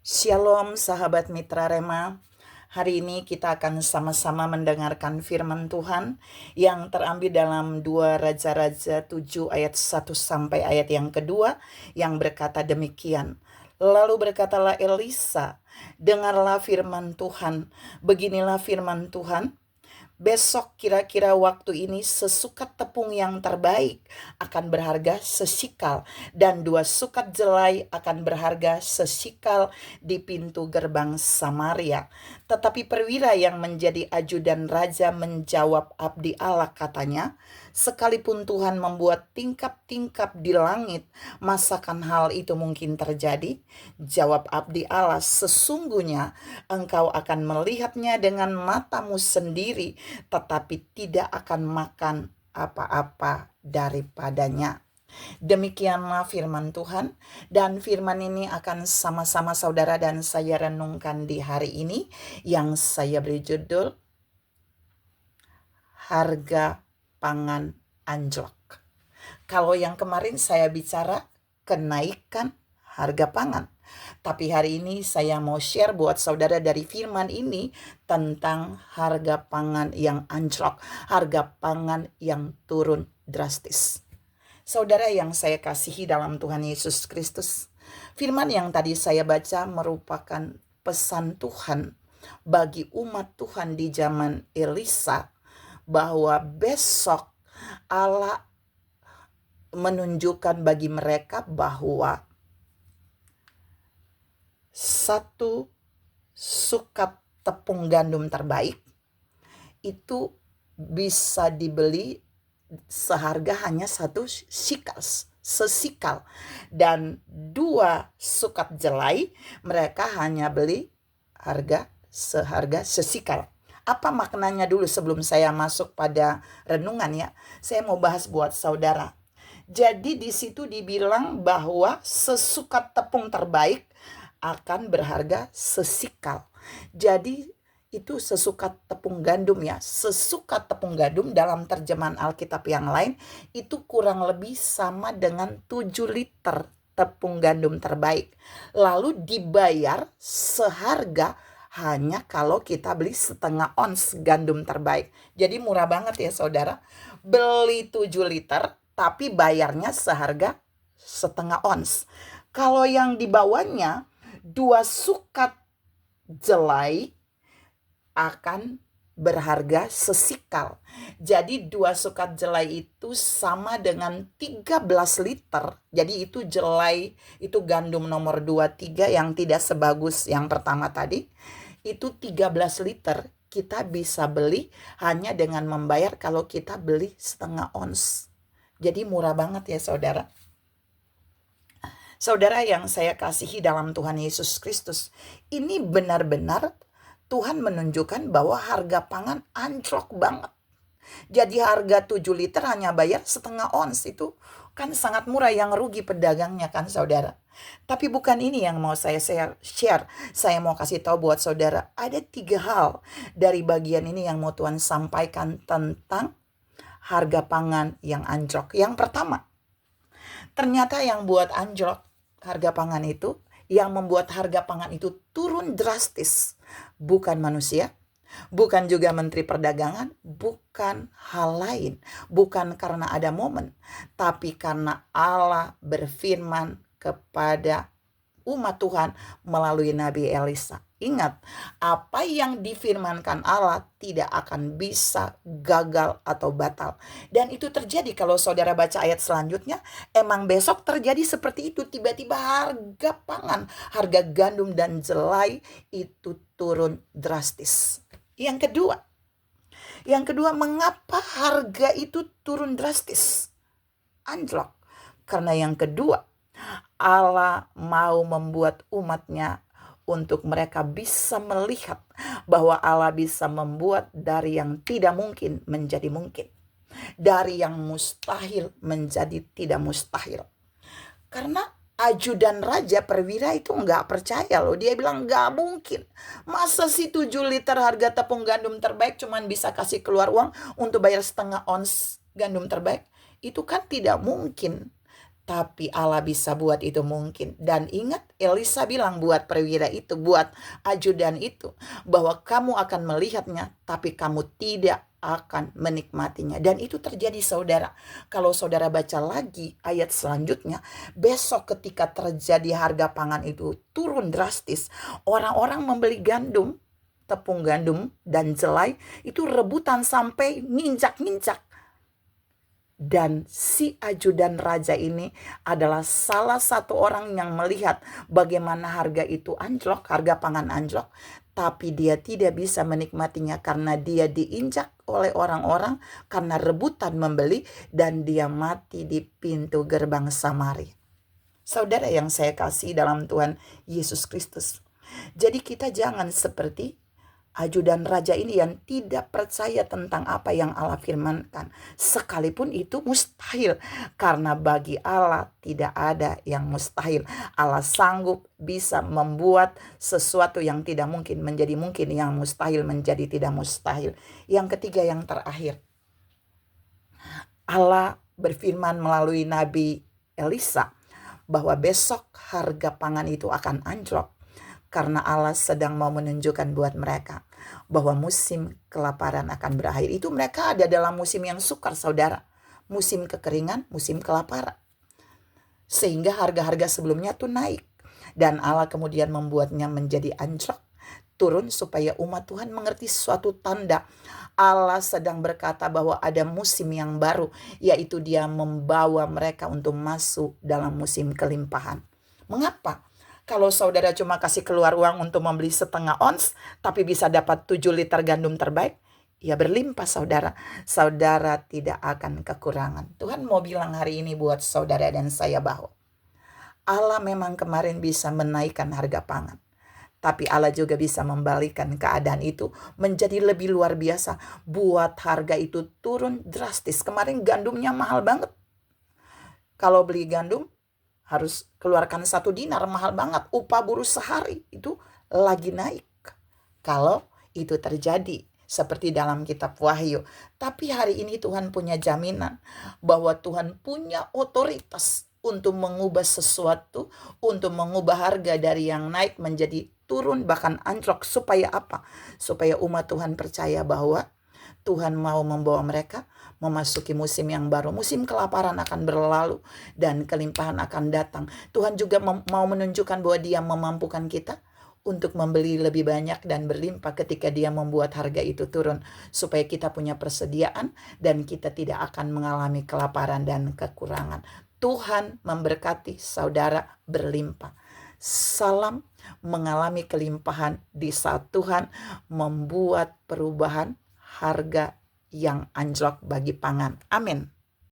Shalom sahabat Mitra Rema. Hari ini kita akan sama-sama mendengarkan firman Tuhan yang terambil dalam 2 Raja-Raja 7 ayat 1 sampai ayat yang kedua yang berkata demikian. Lalu berkatalah Elisa, dengarlah firman Tuhan. Beginilah firman Tuhan. Besok kira-kira waktu ini sesukat tepung yang terbaik akan berharga sesikal, dan 2 sukat jelai akan berharga sesikal di pintu gerbang Samaria. Tetapi perwira yang menjadi ajudan raja menjawab abdi Allah, katanya, sekalipun Tuhan membuat tingkap-tingkap di langit, masakan hal itu mungkin terjadi? Jawab abdi Allah, sesungguhnya engkau akan melihatnya dengan matamu sendiri, tetapi tidak akan makan apa-apa daripadanya. Demikianlah firman Tuhan, dan firman ini akan sama-sama saudara dan saya renungkan di hari ini yang saya beri judul Harga Pangan Anjlok. Kalau yang kemarin saya bicara kenaikan harga pangan, tapi hari ini saya mau share buat saudara dari firman ini tentang harga pangan yang anjlok, harga pangan yang turun drastis. Saudara yang saya kasihi dalam Tuhan Yesus Kristus, firman yang tadi saya baca merupakan pesan Tuhan bagi umat Tuhan di zaman Elisa, bahwa besok Allah menunjukkan bagi mereka bahwa 1 sukat tepung gandum terbaik itu bisa dibeli seharga hanya 1 sesikal, dan 2 sukat jelai mereka hanya beli seharga sesikal. Apa maknanya dulu sebelum saya masuk pada renungan ya? Saya mau bahas buat saudara. Jadi di situ dibilang bahwa sesukat tepung terbaik akan berharga sesikal. Jadi itu sesukat tepung gandum ya. Sesukat tepung gandum dalam terjemahan Alkitab yang lain itu kurang lebih sama dengan 7 liter tepung gandum terbaik. Lalu dibayar seharga hanya kalau kita beli setengah ons gandum terbaik. Jadi murah banget ya saudara. Beli 7 liter tapi bayarnya seharga setengah ons. Kalau yang di bawahnya 2 sukat jelai akan berharga sesikal. Jadi 2 sukat jelai itu sama dengan 13 liter. Jadi itu jelai, itu gandum nomor 2, 3 yang tidak sebagus yang pertama tadi. Itu 13 liter kita bisa beli hanya dengan membayar kalau kita beli setengah ons. Jadi murah banget ya saudara. Saudara yang saya kasihi dalam Tuhan Yesus Kristus, ini benar-benar Tuhan menunjukkan bahwa harga pangan anjlok banget. Jadi harga 7 liter hanya bayar setengah ons, itu kan sangat murah, yang rugi pedagangnya kan saudara. Tapi bukan ini yang mau saya share. Saya mau kasih tahu buat saudara, ada 3 hal dari bagian ini yang mau Tuhan sampaikan tentang harga pangan yang anjlok. Yang pertama, ternyata yang buat anjlok harga pangan itu, yang membuat harga pangan itu turun drastis, bukan manusia, bukan juga Menteri Perdagangan, bukan hal lain, bukan karena ada momen, tapi karena Allah berfirman kepada umat Tuhan melalui Nabi Elisa. Ingat, apa yang difirmankan Allah tidak akan bisa gagal atau batal. Dan itu terjadi kalau saudara baca ayat selanjutnya. Emang besok terjadi seperti itu. Tiba-tiba harga pangan, harga gandum dan jelai itu turun drastis. Yang kedua, mengapa harga itu turun drastis? Anjlok. Karena yang kedua, Allah mau membuat umatnya untuk mereka bisa melihat bahwa Allah bisa membuat dari yang tidak mungkin menjadi mungkin. Dari yang mustahil menjadi tidak mustahil. Karena ajudan raja perwira itu nggak percaya loh. Dia bilang nggak mungkin. Masa sih 7 liter harga tepung gandum terbaik cuman bisa kasih keluar uang untuk bayar setengah ons gandum terbaik? Itu kan tidak mungkin. Tapi Allah bisa buat itu mungkin. Dan ingat, Elisa bilang buat perwira itu, buat ajudan itu, bahwa kamu akan melihatnya, tapi kamu tidak akan menikmatinya. Dan itu terjadi, saudara. Kalau saudara baca lagi ayat selanjutnya, besok ketika terjadi harga pangan itu turun drastis, orang-orang membeli gandum, tepung gandum dan jelai itu rebutan sampai nginjak-nginjak. Dan si ajudan raja ini adalah salah satu orang yang melihat bagaimana harga itu anjlok, harga pangan anjlok, tapi dia tidak bisa menikmatinya karena dia diinjak oleh orang-orang karena rebutan membeli, dan dia mati di pintu gerbang Samaria. Saudara yang saya kasih dalam Tuhan Yesus Kristus, jadi kita jangan seperti ajudan raja ini yang tidak percaya tentang apa yang Allah firmankan, sekalipun itu mustahil, karena bagi Allah tidak ada yang mustahil. Allah sanggup bisa membuat sesuatu yang tidak mungkin menjadi mungkin, yang mustahil menjadi tidak mustahil. Yang ketiga, yang terakhir, Allah berfirman melalui Nabi Elisa bahwa besok harga pangan itu akan anjlok, karena Allah sedang mau menunjukkan buat mereka bahwa musim kelaparan akan berakhir. Itu mereka ada dalam musim yang sukar, saudara. Musim kekeringan, musim kelaparan. Sehingga harga-harga sebelumnya tuh naik. Dan Allah kemudian membuatnya menjadi anjlok, turun, supaya umat Tuhan mengerti suatu tanda. Allah sedang berkata bahwa ada musim yang baru, yaitu Dia membawa mereka untuk masuk dalam musim kelimpahan. Mengapa? Kalau saudara cuma kasih keluar uang untuk membeli setengah ons, tapi bisa dapat 7 liter gandum terbaik, ya berlimpah, saudara. Saudara tidak akan kekurangan. Tuhan mau bilang hari ini buat saudara dan saya bahwa Allah memang kemarin bisa menaikkan harga pangan, tapi Allah juga bisa membalikan keadaan itu menjadi lebih luar biasa, buat harga itu turun drastis. Kemarin gandumnya mahal banget. Kalau beli gandum harus keluarkan 1 dinar, mahal banget. Upah buruh sehari itu lagi naik. Kalau itu terjadi seperti dalam kitab Wahyu. Tapi hari ini Tuhan punya jaminan bahwa Tuhan punya otoritas untuk mengubah sesuatu, untuk mengubah harga dari yang naik menjadi turun, bahkan anjlok. Supaya apa? Supaya umat Tuhan percaya bahwa Tuhan mau membawa mereka memasuki musim yang baru. Musim kelaparan akan berlalu dan kelimpahan akan datang. Tuhan juga mau menunjukkan bahwa Dia memampukan kita untuk membeli lebih banyak dan berlimpah ketika Dia membuat harga itu turun, supaya kita punya persediaan dan kita tidak akan mengalami kelaparan dan kekurangan. Tuhan memberkati saudara berlimpah. Salam mengalami kelimpahan di saat Tuhan membuat perubahan harga yang anjlok bagi pangan. Amin.